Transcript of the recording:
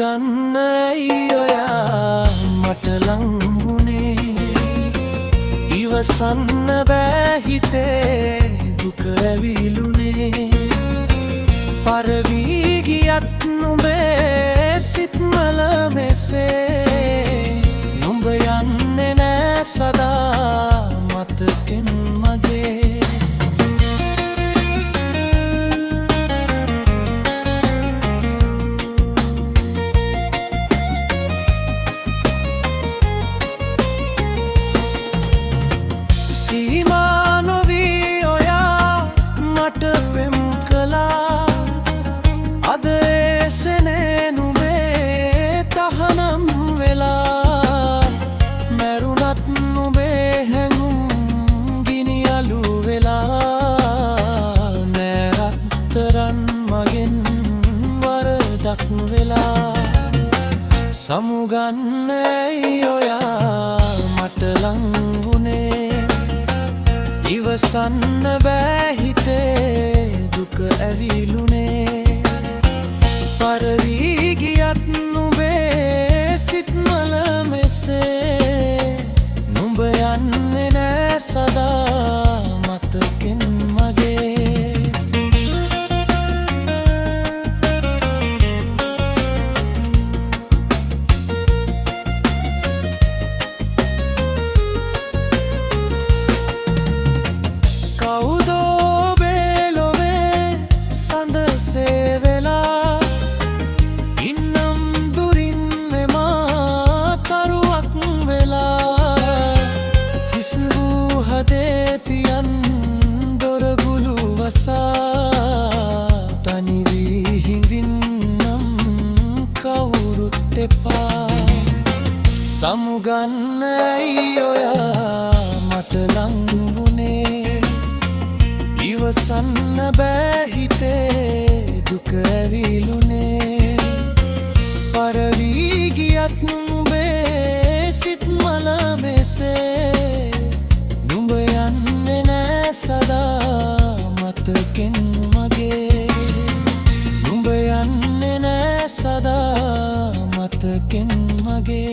යන්න ඔයා මට ලංගුනේ ඉවසන්න බෑ හිතේ දුක ඇවිලුනේ පරවී ගියත් නුඹේ සිත්මල මෙසේ නුඹ යන්නේ නෑ සදා මතකෙන් මගේ සීමා නොවී ඔයා මට පෙම් කළා අද එසනේ නුඹේ තහනම් වෙලා මැරුණත් නුඹේ හැඟුම් ගිනි අලු වෙලා නැරතරන් මගෙන් වරදක් වෙලා සමුගන්නේ ඔයා මට ලංගුනේ ඉවසන්න බෑ හිතේ දුක ඇවිලුනේ පරවී ගියත් නුඹේ සිත්මල මෙසේ නුඹ යන්නේ නෑ සදා මතකෙන් මගේ කවුදෝ බේලොවේ සඳසේ වෙලා ඉන්නම් දුරින් එමා තරුවක් වෙලා හිස් වූ හදේ පියන් දොරගුළු වසා තනි වී හිඳින්නම් කවුරුත් එපා සමුගන්නයි ඔයා මට ලංගුනේ ඉවසන්න බෑ හිතේ දුක ඇවිලුනේ පරවී ගියත් නුඹේ සිත්මල මෙසේ නුඹ යන්නේ නෑ සදා මතකෙන් මගේ නුඹ යන්නේ නෑ සදා මතකෙන් මගේ